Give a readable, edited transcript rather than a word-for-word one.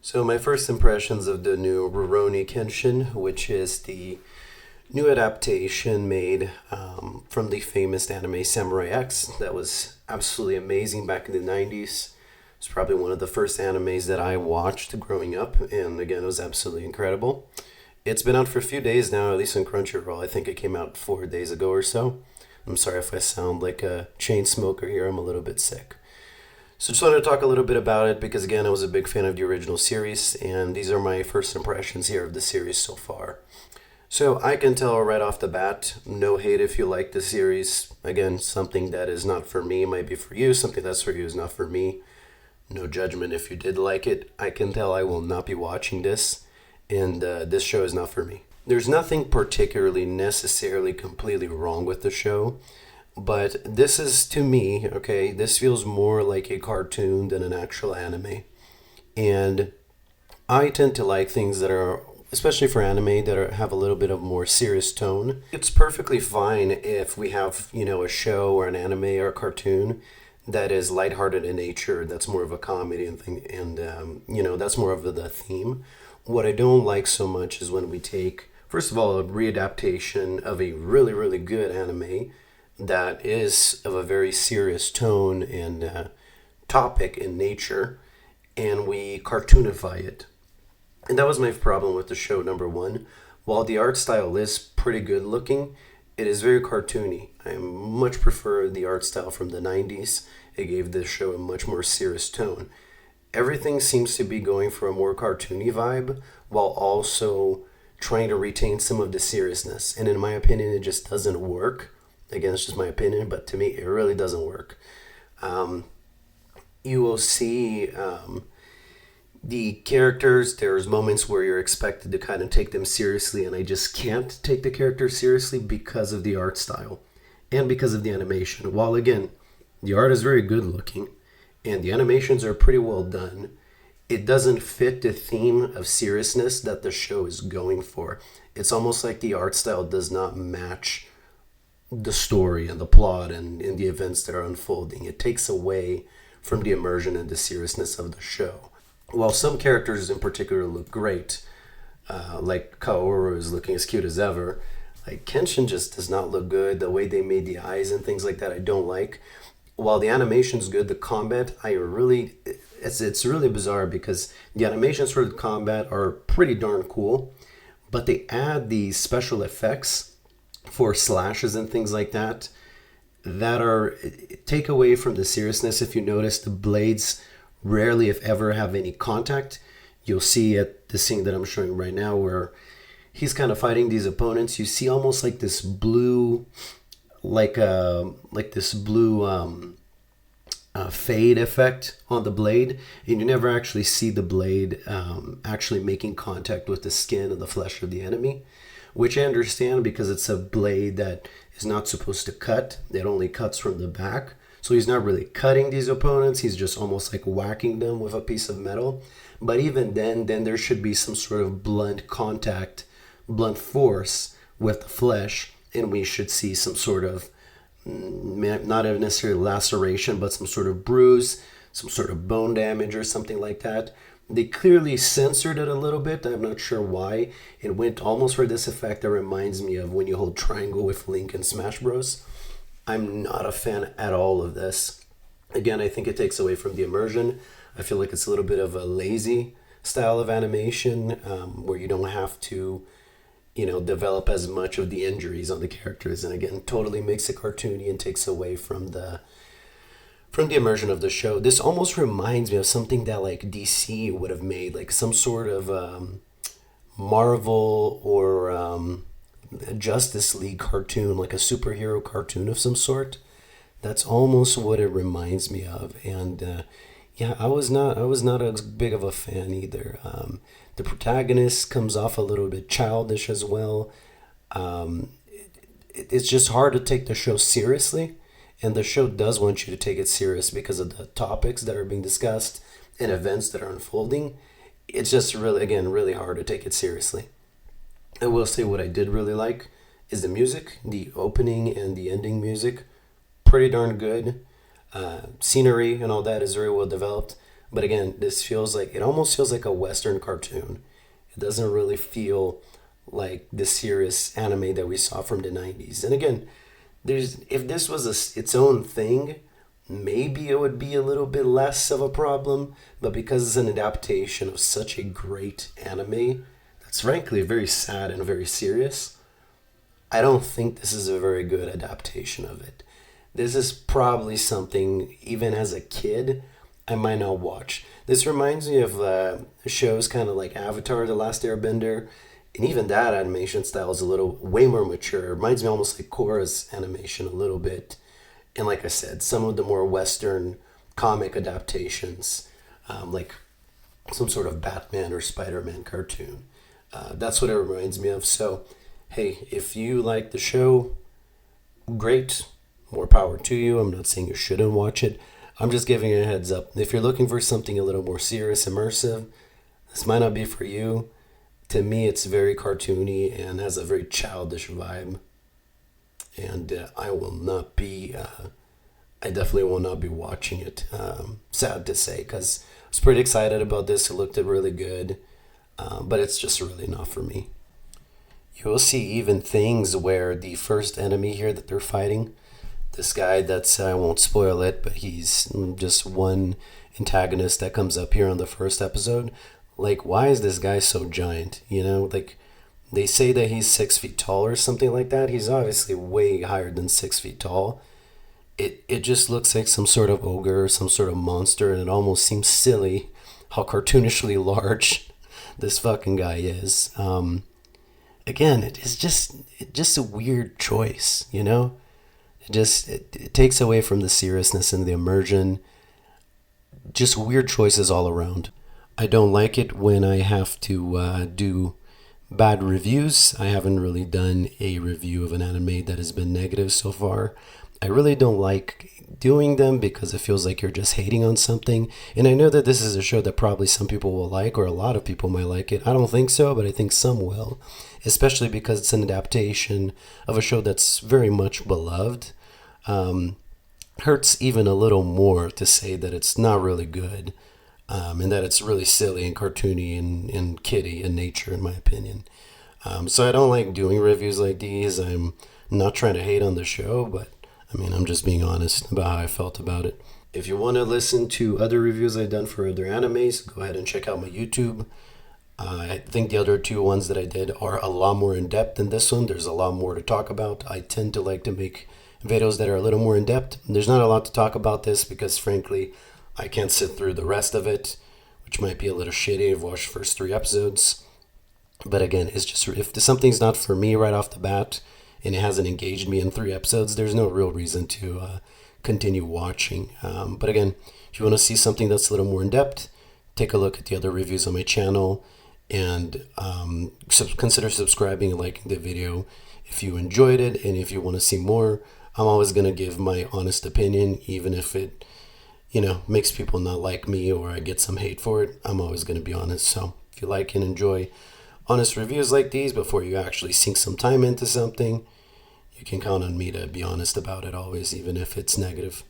So my first impressions of the new Rurouni Kenshin, which is the new adaptation made from the famous anime Samurai X, that was absolutely amazing back in the 90s. It's probably one of the first animes that I watched growing up, and again, it was absolutely incredible. It's been out for a few days now, at least on Crunchyroll. I think it came out 4 days ago or so. I'm sorry if I sound like a chain smoker here, I'm a little bit sick. So just wanted to talk a little bit about it because again I was a big fan of the original series and these are my first impressions here of the series so far. So I can tell right off the bat, no hate if you like the series. Again, something that is not for me might be for you, something that's for you is not for me. No judgment if you did like it. I can tell I will not be watching this and this show is not for me. There's nothing particularly necessarily completely wrong with the show. But this is to me, okay, this feels more like a cartoon than an actual anime. And I tend to like things that are, especially for anime, that have a little bit of more serious tone. It's perfectly fine if we have, a show or an anime or a cartoon that is lighthearted in nature, that's more of a comedy and thing, and, that's more of the theme. What I don't like so much is when we take, first of all, a readaptation of a really, really good anime that is of a very serious tone and topic in nature, and we cartoonify it. And that was my problem with the show, number one. While the art style is pretty good looking, it is very cartoony. I much prefer the art style from the 90s. It gave this show a much more serious tone. Everything seems to be going for a more cartoony vibe while also trying to retain some of the seriousness. And in my opinion, it just doesn't work. Again, it's just my opinion, but to me, it really doesn't work. You will see the characters, there's moments where you're expected to kind of take them seriously, and I just can't take the characters seriously because of the art style and because of the animation. While, again, the art is very good looking and the animations are pretty well done, it doesn't fit the theme of seriousness that the show is going for. It's almost like the art style does not match the story and the plot and the events that are unfolding. It takes away from the immersion and the seriousness of the show. While some characters in particular look great, like Kaoru is looking as cute as ever, like Kenshin just does not look good. The way they made the eyes and things like that, I don't like. While the animation's good, the combat, it's really bizarre because the animations for the combat are pretty darn cool, but they add these special effects for slashes and things like that are take away from the seriousness. If you notice, the blades rarely if ever have any contact. You'll see at the scene that I'm showing right now where he's kind of fighting these opponents, you see almost like this blue fade effect on the blade, and you never actually see the blade actually making contact with the skin and the flesh of the enemy, which I understand because it's a blade that is not supposed to cut. It only cuts from the back. So he's not really cutting these opponents. He's just almost like whacking them with a piece of metal. But even then there should be some sort of blunt contact, blunt force with the flesh. And we should see some sort of, not necessarily laceration, but some sort of bruise, some sort of bone damage or something like that. They clearly censored it a little bit. I'm not sure why. It went almost for this effect that reminds me of when you hold triangle with Link in Smash Bros. I'm not a fan at all of this. Again, I think it takes away from the immersion. I feel like it's a little bit of a lazy style of animation where you don't have to, develop as much of the injuries on the characters. And again, totally makes it cartoony and takes away from the immersion of the show. This almost reminds me of something that like DC would have made, like some sort of Marvel or Justice League cartoon, like a superhero cartoon of some sort. That's almost what it reminds me of. And yeah, I was not as big of a fan either. The protagonist comes off a little bit childish as well. It's just hard to take the show seriously. And the show does want you to take it serious because of the topics that are being discussed and events that are unfolding. It's just really, again, really hard to take it seriously. I will say what I did really like is the music, the opening and the ending music. Pretty darn good. Scenery and all that is very well developed. But again, this feels like, it almost feels like a Western cartoon. It doesn't really feel like the serious anime that we saw from the 90s. And again, there's if this was its own thing, maybe it would be a little bit less of a problem. But because it's an adaptation of such a great anime that's frankly very sad and very serious, I don't think this is a very good adaptation of it. This is probably something, even as a kid, I might not watch. This reminds me of shows kind of like Avatar: The Last Airbender, and even that animation style is a little way more mature. It reminds me almost like Korra's animation a little bit. And like I said, some of the more Western comic adaptations, like some sort of Batman or Spider-Man cartoon. That's what it reminds me of. So, hey, if you like the show, great. More power to you. I'm not saying you shouldn't watch it. I'm just giving you a heads up. If you're looking for something a little more serious, immersive, this might not be for you. To me, it's very cartoony and has a very childish vibe. And I definitely will not be watching it. Sad to say, because I was pretty excited about this. It looked really good. But it's just really not for me. You will see even things where the first enemy here that they're fighting, this guy that's, I won't spoil it, but he's just one antagonist that comes up here on the first episode. Like, why is this guy so giant? You know, like, they say that he's 6 feet tall or something like that. He's obviously way higher than 6 feet tall. It just looks like some sort of ogre or some sort of monster, and it almost seems silly how cartoonishly large this fucking guy is. Again, it's just a weird choice, you know? It takes away from the seriousness and the immersion. Just weird choices all around. I don't like it when I have to do bad reviews. I haven't really done a review of an anime that has been negative so far. I really don't like doing them because it feels like you're just hating on something. And I know that this is a show that probably some people will like, or a lot of people might like it. I don't think so, but I think some will, especially because it's an adaptation of a show that's very much beloved. Hurts even a little more to say that it's not really good, and that it's really silly and cartoony and kiddie in nature, in my opinion. So I don't like doing reviews like these. I'm not trying to hate on the show, but I mean, I'm just being honest about how I felt about it. If you want to listen to other reviews I've done for other animes, go ahead and check out my YouTube. I think the other two ones that I did are a lot more in depth than this one. There's a lot more to talk about. I tend to like to make videos that are a little more in depth. There's not a lot to talk about this because, frankly, I can't sit through the rest of it, which might be a little shitty. I've watched the first 3 episodes. But again, it's just, if something's not for me right off the bat and it hasn't engaged me in 3 episodes, there's no real reason to continue watching. But again, if you want to see something that's a little more in depth, take a look at the other reviews on my channel, and consider subscribing and liking the video if you enjoyed it. And if you want to see more, I'm always going to give my honest opinion, even if it, makes people not like me or I get some hate for it. I'm always going to be honest. So if you like and enjoy honest reviews like these before you actually sink some time into something, you can count on me to be honest about it always, even if it's negative.